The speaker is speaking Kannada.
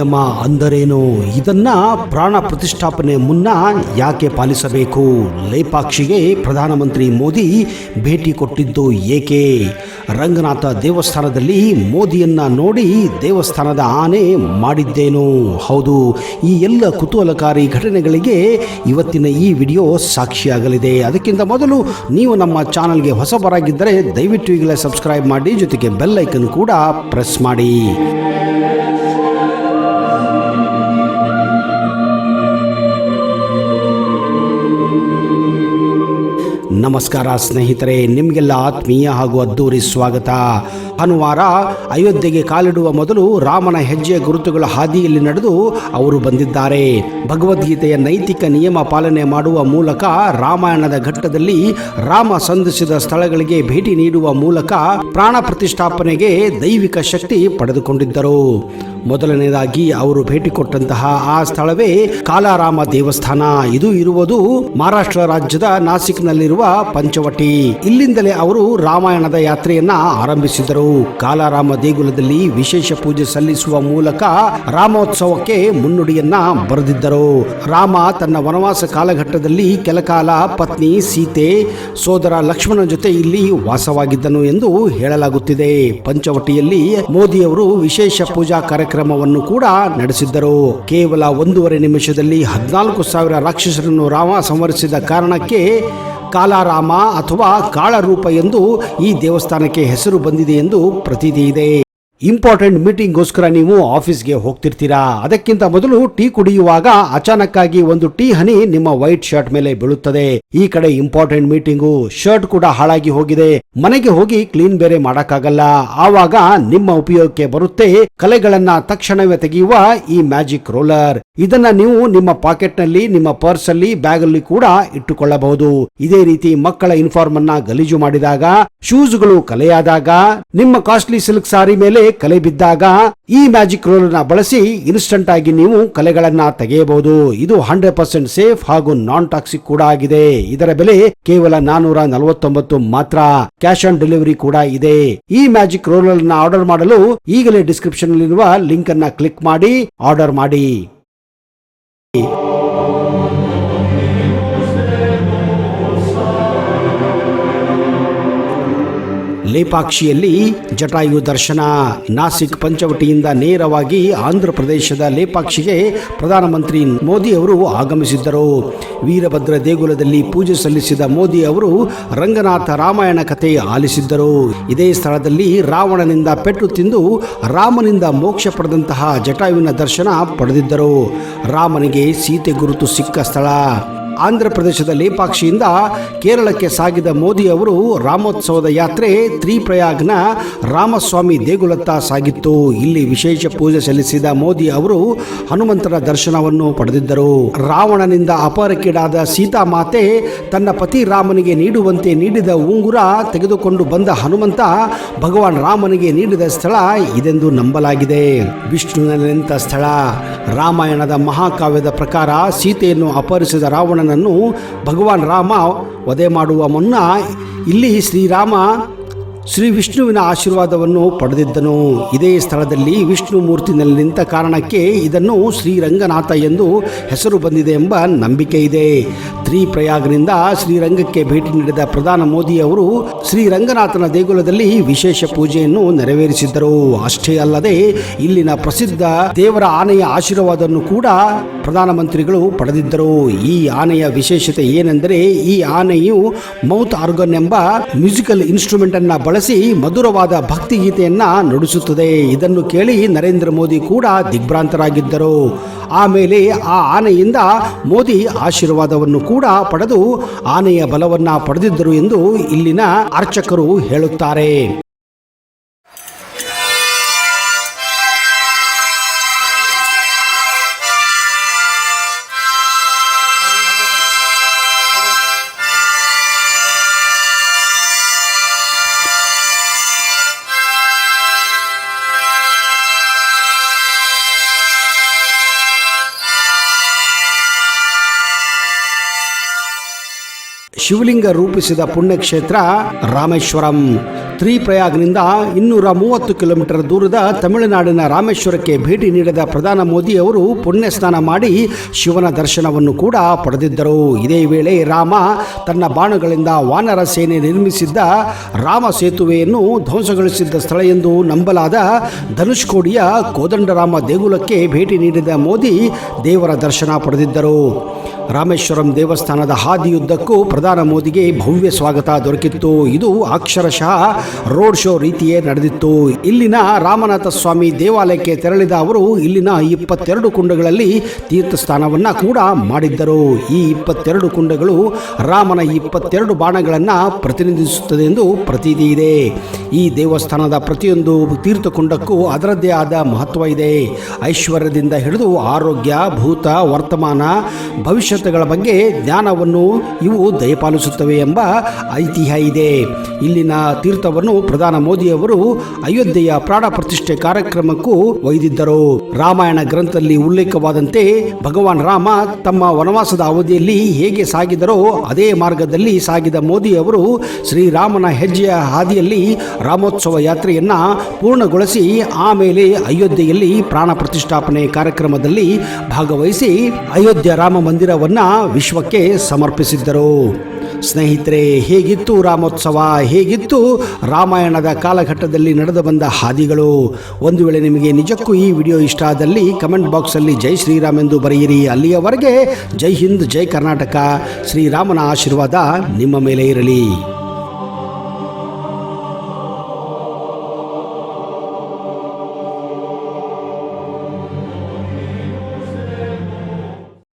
ನಿಯಮ ಅಂದರೇನು? ಇದನ್ನ ಪ್ರಾಣ ಪ್ರತಿಷ್ಠಾಪನೆ ಮುನ್ನ ಯಾಕೆ ಪಾಲಿಸಬೇಕು? ಲೇಪಾಕ್ಷಿಗೆ ಪ್ರಧಾನಮಂತ್ರಿ ಮೋದಿ ಭೇಟಿ ಕೊಟ್ಟಿದ್ದು ಏಕೆ? ರಂಗನಾಥ ದೇವಸ್ಥಾನದಲ್ಲಿ ಮೋದಿಯನ್ನ ನೋಡಿ ದೇವಸ್ಥಾನದ ಆನೆ ಮಾಡಿದ್ದೇನು? ಹೌದು, ಈ ಎಲ್ಲ ಕುತೂಹಲಕಾರಿ ಘಟನೆಗಳಿಗೆ ಇವತ್ತಿನ ಈ ವಿಡಿಯೋ ಸಾಕ್ಷಿಯಾಗಲಿದೆ. ಅದಕ್ಕಿಂತ ಮೊದಲು ನೀವು ನಮ್ಮ ಚಾನಲ್ಗೆ ಹೊಸಬರಾಗಿದ್ದರೆ ದಯವಿಟ್ಟು ಈಗಲೇ ಸಬ್ಸ್ಕ್ರೈಬ್ ಮಾಡಿ, ಜೊತೆಗೆ ಬೆಲ್ ಐಕನ್ ಕೂಡ ಪ್ರೆಸ್ ಮಾಡಿ. ನಮಸ್ಕಾರ ಸ್ನೇಹಿತರೆ, ನಿಮಗೆಲ್ಲ ಆತ್ಮೀಯ ಹಾಗೂ ಅದ್ದೂರಿ ಸ್ವಾಗತ. ಭಾನುವಾರ ಅಯೋಧ್ಯೆಗೆ ಕಾಲಿಡುವ ಮೊದಲು ರಾಮನ ಹೆಜ್ಜೆಯ ಗುರುತುಗಳ ಹಾದಿಯಲ್ಲಿ ನಡೆದು ಅವರು ಬಂದಿದ್ದಾರೆ. ಭಗವದ್ಗೀತೆಯ ನೈತಿಕ ನಿಯಮ ಪಾಲನೆ ಮಾಡುವ ಮೂಲಕ ರಾಮಾಯಣದ ಘಟ್ಟದಲ್ಲಿ ರಾಮ ಸಂಧಿಸಿದ ಸ್ಥಳಗಳಿಗೆ ಭೇಟಿ ನೀಡುವ ಮೂಲಕ ಪ್ರಾಣ ಪ್ರತಿಷ್ಠಾಪನೆಗೆ ದೈವಿಕ ಶಕ್ತಿ ಪಡೆದುಕೊಂಡಿದ್ದರು. ಮೊದಲನೇದಾಗಿ ಅವರು ಭೇಟಿ ಕೊಟ್ಟಂತಹ ಆ ಸ್ಥಳವೇ ಕಾಲಾರಾಮ ದೇವಸ್ಥಾನ. ಇದು ಇರುವುದು ಮಹಾರಾಷ್ಟ್ರ ರಾಜ್ಯದ ನಾಸಿಕ್ನಲ್ಲಿರುವ ಪಂಚವಟಿ. ಇಲ್ಲಿಂದಲೇ ಅವರು ರಾಮಾಯಣದ ಯಾತ್ರೆಯನ್ನ ಆರಂಭಿಸಿದರು. ಕಾಲಾರಾಮ ದೇಗುಲದಲ್ಲಿ ವಿಶೇಷ ಪೂಜೆ ಸಲ್ಲಿಸುವ ಮೂಲಕ ರಾಮೋತ್ಸವಕ್ಕೆ ಮುನ್ನುಡಿಯನ್ನ ಬರೆದಿದ್ದರು. ರಾಮ ತನ್ನ ವನವಾಸ ಕಾಲಘಟ್ಟದಲ್ಲಿ ಕೆಲಕಾಲ ಪತ್ನಿ ಸೀತೆ, ಸೋದರ ಲಕ್ಷ್ಮಣನ ಜೊತೆ ಇಲ್ಲಿ ವಾಸವಾಗಿದ್ದನು ಎಂದು ಹೇಳಲಾಗುತ್ತಿದೆ. ಪಂಚವಟಿಯಲ್ಲಿ ಮೋದಿಯವರು ವಿಶೇಷ ಪೂಜಾ ಕಾರ್ಯಕ್ರಮವನ್ನು ಕೂಡ ನಡೆಸಿದ್ದರು. ಕೇವಲ 1.5 ನಿಮಿಷದಲ್ಲಿ 14,000 ರಾಕ್ಷಸರನ್ನು ರಾಮ ಸಂಹರಿಸಿದ ಕಾರಣಕ್ಕೆ ಕಾಲಾರಾಮ ಅಥವಾ ಕಾಳರೂಪ ಎಂದು ಈ ದೇವಸ್ಥಾನಕ್ಕೆ ಹೆಸರು ಬಂದಿದೆ ಎಂದು ಪ್ರತೀತಿ ಇದೆ. ಇಂಪಾರ್ಟೆಂಟ್ ಮೀಟಿಂಗ್ಗೋಸ್ಕರ ನೀವು ಆಫೀಸ್ಗೆ ಹೋಗ್ತಿರ್ತೀರಾ. ಅದಕ್ಕಿಂತ ಮೊದಲು ಟೀ ಕುಡಿಯುವಾಗ ಅಚಾನಕ್ ಆಗಿ ಒಂದು ಟೀ ಹನಿ ನಿಮ್ಮ ವೈಟ್ ಶರ್ಟ್ ಮೇಲೆ ಬೀಳುತ್ತದೆ. ಈ ಕಡೆ ಇಂಪಾರ್ಟೆಂಟ್ ಮೀಟಿಂಗು, ಶರ್ಟ್ ಕೂಡ ಹಾಳಾಗಿ ಹೋಗಿದೆ, ಮನೆಗೆ ಹೋಗಿ ಕ್ಲೀನ್ ಬೇರೆ ಮಾಡಕ್ಕಾಗಲ್ಲ. ಆವಾಗ ನಿಮ್ಮ ಉಪಯೋಗಕ್ಕೆ ಬರುತ್ತೆ ಕಲೆಗಳನ್ನ ತಕ್ಷಣವೇ ತೆಗೆಯುವ ಈ ಮ್ಯಾಜಿಕ್ ರೋಲರ್. ಇದನ್ನ ನೀವು ನಿಮ್ಮ ಪಾಕೆಟ್ ನಲ್ಲಿ, ನಿಮ್ಮ ಪರ್ಸ್ ಅಲ್ಲಿ, ಬ್ಯಾಗ್ ಅಲ್ಲಿ ಕೂಡ ಇಟ್ಟುಕೊಳ್ಳಬಹುದು. ಇದೇ ರೀತಿ ಮಕ್ಕಳ ಯೂನಿಫಾರ್ಮ್ ಅನ್ನ ಗಲೀಜು ಮಾಡಿದಾಗ, ಶೂಸ್ಗಳು ಕಲೆಯಾದಾಗ, ನಿಮ್ಮ ಕಾಸ್ಟ್ಲಿ ಸಿಲ್ಕ್ ಸಾರಿ ಮೇಲೆ ಕಲೆ ಬಿದ್ದಾಗ ಈ ಮ್ಯಾಜಿಕ್ ರೋಲರ್ ನ ಬಳಸಿ ಇನ್ಸ್ಟಂಟ್ ಆಗಿ ನೀವು ಕಲೆಗಳನ್ನ ತೆಗೆಯಬಹುದು. ಇದು 100% ಸೇಫ್ ಹಾಗೂ ನಾನ್ ಟಾಕ್ಸಿಕ್ ಕೂಡ ಆಗಿದೆ. ಇದರ ಬೆಲೆ ಕೇವಲ 449 ಮಾತ್ರ. ಕ್ಯಾಶ್ ಆನ್ ಡೆಲಿವರಿ ಕೂಡ ಇದೆ. ಈ ಮ್ಯಾಜಿಕ್ ರೋಲರ್ ನ ಆರ್ಡರ್ ಮಾಡಲು ಈಗಲೇ ಡಿಸ್ಕ್ರಿಪ್ಷನ್ ನಲ್ಲಿರುವ ಲಿಂಕ್ ಅನ್ನ ಕ್ಲಿಕ್ ಮಾಡಿ ಆರ್ಡರ್ ಮಾಡಿ. ಲೇಪಾಕ್ಷಿಯಲ್ಲಿ ಜಟಾಯು ದರ್ಶನ. ನಾಸಿಕ್ ಪಂಚವಟಿಯಿಂದ ನೇರವಾಗಿ ಆಂಧ್ರ ಪ್ರದೇಶದ ಲೇಪಾಕ್ಷಿಗೆ ಪ್ರಧಾನಮಂತ್ರಿ ಮೋದಿ ಅವರು ಆಗಮಿಸಿದ್ದರು. ವೀರಭದ್ರ ದೇಗುಲದಲ್ಲಿ ಪೂಜೆ ಸಲ್ಲಿಸಿದ ಮೋದಿ ಅವರು ರಂಗನಾಥ ರಾಮಾಯಣ ಕಥೆ ಆಲಿಸಿದ್ದರು. ಇದೇ ಸ್ಥಳದಲ್ಲಿ ರಾವಣನಿಂದ ಪೆಟ್ಟು ತಿಂದು ರಾಮನಿಂದ ಮೋಕ್ಷ ಪಡೆದಂತಹ ಜಟಾಯುವಿನ ದರ್ಶನ ಪಡೆದಿದ್ದರು. ರಾಮನಿಗೆ ಸೀತೆ ಗುರುತು ಸಿಕ್ಕ ಸ್ಥಳ. ಆಂಧ್ರ ಪ್ರದೇಶದ ಲೇಪಾಕ್ಷಿಯಿಂದ ಕೇರಳಕ್ಕೆ ಸಾಗಿದ ಮೋದಿ ಅವರು ರಾಮೋತ್ಸವದ ಯಾತ್ರೆ ತ್ರಿಪ್ರಯಾಗ್ನ ರಾಮಸ್ವಾಮಿ ದೇಗುಲತ್ತ ಸಾಗಿತ್ತು. ಇಲ್ಲಿ ವಿಶೇಷ ಪೂಜೆ ಸಲ್ಲಿಸಿದ ಮೋದಿ ಅವರು ಹನುಮಂತನ ದರ್ಶನವನ್ನು ಪಡೆದಿದ್ದರು. ರಾವಣನಿಂದ ಅಪಹರಣಕ್ಕೀಡಾದ ಸೀತಾಮಾತೆ ತನ್ನ ಪತಿ ರಾಮನಿಗೆ ನೀಡುವಂತೆ ನೀಡಿದ ಉಂಗುರ ತೆಗೆದುಕೊಂಡು ಬಂದ ಹನುಮಂತ ಭಗವಾನ್ ರಾಮನಿಗೆ ನೀಡಿದ ಸ್ಥಳ ಇದೆಂದು ನಂಬಲಾಗಿದೆ. ವಿಷ್ಣುವಿನ ನಿಂತ ಸ್ಥಳ. ರಾಮಾಯಣದ ಮಹಾಕಾವ್ಯದ ಪ್ರಕಾರ ಸೀತೆಯನ್ನು ಅಪಹರಿಸಿದ ರಾವಣ ಭಗವಾನ್ ರಾಮ ವಧೆ ಮಾಡುವ ಮುನ್ನ ಇಲ್ಲಿ ಶ್ರೀ ವಿಷ್ಣುವಿನ ಆಶೀರ್ವಾದವನ್ನು ಪಡೆದಿದ್ದನು. ಇದೇ ಸ್ಥಳದಲ್ಲಿ ವಿಷ್ಣು ಮೂರ್ತಿನಲ್ಲಿ ನಿಂತ ಕಾರಣಕ್ಕೆ ಇದನ್ನು ಶ್ರೀರಂಗನಾಥ ಎಂದು ಹೆಸರು ಬಂದಿದೆ ಎಂಬ ನಂಬಿಕೆ ಇದೆ. ತ್ರಿಪ್ರಯಾಗ್ನಿಂದ ಶ್ರೀರಂಗಕ್ಕೆ ಭೇಟಿ ನೀಡಿದ ಪ್ರಧಾನ ಮೋದಿ ಅವರು ಶ್ರೀರಂಗನಾಥನ ದೇಗುಲದಲ್ಲಿ ವಿಶೇಷ ಪೂಜೆಯನ್ನು ನೆರವೇರಿಸಿದ್ದರು. ಅಷ್ಟೇ ಅಲ್ಲದೆ ಇಲ್ಲಿನ ಪ್ರಸಿದ್ಧ ದೇವರ ಆನೆಯ ಆಶೀರ್ವಾದವನ್ನು ಕೂಡ ಪ್ರಧಾನಮಂತ್ರಿಗಳು ಪಡೆದಿದ್ದರು. ಈ ಆನೆಯ ವಿಶೇಷತೆ ಏನೆಂದರೆ, ಈ ಆನೆಯು ಮೌತ್ ಆರ್ಗನ್ ಎಂಬ ಮ್ಯೂಸಿಕಲ್ ಇನ್ಸ್ಟ್ರೂಮೆಂಟ್ ಅನ್ನ ಬಳಸಿ ಮಧುರವಾದ ಭಕ್ತಿ ಗೀತೆಯನ್ನ ನುಡಿಸುತ್ತದೆ. ಇದನ್ನು ಕೇಳಿ ನರೇಂದ್ರ ಮೋದಿ ಕೂಡ ದಿಗ್ಭ್ರಾಂತರಾಗಿದ್ದರು. ಆಮೇಲೆ ಆ ಆನೆಯಿಂದ ಮೋದಿ ಆಶೀರ್ವಾದವನ್ನು ಕೂಡ ಪಡೆದು ಆನೆಯ ಬಲವನ್ನ ಪಡೆದಿದ್ದರು ಎಂದು ಇಲ್ಲಿನ ಅರ್ಚಕರು ಹೇಳುತ್ತಾರೆ. ಶಿವಲಿಂಗ ರೂಪಿಸಿದ ಪುಣ್ಯಕ್ಷೇತ್ರ ರಾಮೇಶ್ವರಂ. ತ್ರಿಪ್ರಯಾಗ್ನಿಂದ 230 ಕಿಲೋಮೀಟರ್ ದೂರದ ತಮಿಳುನಾಡಿನ ರಾಮೇಶ್ವರಕ್ಕೆ ಭೇಟಿ ನೀಡಿದ ಪ್ರಧಾನ ಮೋದಿ ಅವರು ಪುಣ್ಯ ಸ್ನಾನ ಮಾಡಿ ಶಿವನ ದರ್ಶನವನ್ನು ಕೂಡ ಪಡೆದಿದ್ದರು. ಇದೇ ವೇಳೆ ರಾಮ ತನ್ನ ಬಾಣಗಳಿಂದ ವಾನರ ಸೇನೆ ನಿರ್ಮಿಸಿದ್ದ ರಾಮ ಸೇತುವೆಯನ್ನು ಧ್ವಂಸಗೊಳಿಸಿದ್ದ ಸ್ಥಳ ಎಂದು ನಂಬಲಾದ ಧನುಷ್ಕೋಡಿಯ ಕೋದಂಡರಾಮ ದೇಗುಲಕ್ಕೆ ಭೇಟಿ ನೀಡಿದ ಮೋದಿ ದೇವರ ದರ್ಶನ ಪಡೆದಿದ್ದರು. ರಾಮೇಶ್ವರಂ ದೇವಸ್ಥಾನದ ಹಾದಿಯುದ್ದಕ್ಕೂ ಪ್ರಧಾನ ಮೋದಿಗೆ ಭವ್ಯ ಸ್ವಾಗತ ದೊರಕಿತ್ತು. ಇದು ಅಕ್ಷರಶಃ ರೋಡ್ ಶೋ ರೀತಿಯೇ ನಡೆದಿತ್ತು. ಇಲ್ಲಿನ ರಾಮನಾಥ ಸ್ವಾಮಿ ದೇವಾಲಯಕ್ಕೆ ತೆರಳಿದ ಅವರು ಇಲ್ಲಿನ 22 ಕುಂಡಗಳಲ್ಲಿ ತೀರ್ಥ ಸ್ನಾನವನ್ನು ಕೂಡ ಮಾಡಿದ್ದರು. ಈ 22 ಕುಂಡಗಳು ರಾಮನ 22 ಬಾಣಗಳನ್ನು ಪ್ರತಿನಿಧಿಸುತ್ತದೆ ಎಂದು ಪ್ರತೀತಿ ಇದೆ. ಈ ದೇವಸ್ಥಾನದ ಪ್ರತಿಯೊಂದು ತೀರ್ಥಕುಂಡಕ್ಕೂ ಅದರದ್ದೇ ಆದ ಮಹತ್ವ ಇದೆ. ಐಶ್ವರ್ಯದಿಂದ ಹಿಡಿದು ಆರೋಗ್ಯ, ಭೂತ, ವರ್ತಮಾನ, ಭವಿಷ್ಯಗಳ ಬಗ್ಗೆ ಜ್ಞಾನವನ್ನು ಇವು ದಯಪಾಲಿಸುತ್ತವೆ ಎಂಬ ಐತಿಹ್ಯ ಇದೆ. ಇಲ್ಲಿನ ತೀರ್ಥವನ್ನು ಪ್ರಧಾನ ಮೋದಿಯವರು ಅಯೋಧ್ಯೆಯ ಪ್ರಾಣ ಪ್ರತಿಷ್ಠೆ ಕಾರ್ಯಕ್ರಮಕ್ಕೂ ಒಯ್ದಿದ್ದರು. ರಾಮಾಯಣ ಗ್ರಂಥದಲ್ಲಿ ಉಲ್ಲೇಖವಾದಂತೆ ಭಗವಾನ್ ರಾಮ ತಮ್ಮ ವನವಾಸದ ಅವಧಿಯಲ್ಲಿ ಹೇಗೆ ಸಾಗಿದರೋ ಅದೇ ಮಾರ್ಗದಲ್ಲಿ ಸಾಗಿದ ಮೋದಿಯವರು ಶ್ರೀರಾಮನ ಹೆಜ್ಜೆಯ ಹಾದಿಯಲ್ಲಿ ರಾಮೋತ್ಸವ ಯಾತ್ರೆಯನ್ನ ಪೂರ್ಣಗೊಳಿಸಿ ಆಮೇಲೆ ಅಯೋಧ್ಯೆಯಲ್ಲಿ ಪ್ರಾಣ ಪ್ರತಿಷ್ಠಾಪನೆ ಕಾರ್ಯಕ್ರಮದಲ್ಲಿ ಭಾಗವಹಿಸಿ ಅಯೋಧ್ಯ ರಾಮ ಮಂದಿರವನ್ನ ವಿಶ್ವಕ್ಕೆ ಸಮರ್ಪಿಸಿದ್ದರು. ಸ್ನೇಹಿತರೆ, ಹೇಗಿತ್ತು ರಾಮೋತ್ಸವ? ಹೇಗಿತ್ತು ರಾಮಾಯಣದ ಕಾಲಘಟ್ಟದಲ್ಲಿ ನಡೆದು ಬಂದ ಹಾದಿಗಳು? ಒಂದು ವೇಳೆ ನಿಮಗೆ ನಿಜಕ್ಕೂ ಈ ವಿಡಿಯೋ ಇಷ್ಟ ಆದಲ್ಲಿ ಕಮೆಂಟ್ ಬಾಕ್ಸಲ್ಲಿ ಜೈ ಶ್ರೀರಾಮ್ ಎಂದು ಬರೆಯಿರಿ. ಅಲ್ಲಿಯವರೆಗೆ ಜೈ ಹಿಂದ್, ಜೈ ಕರ್ನಾಟಕ. ಶ್ರೀರಾಮನ ಆಶೀರ್ವಾದ ನಿಮ್ಮ ಮೇಲೆ ಇರಲಿ.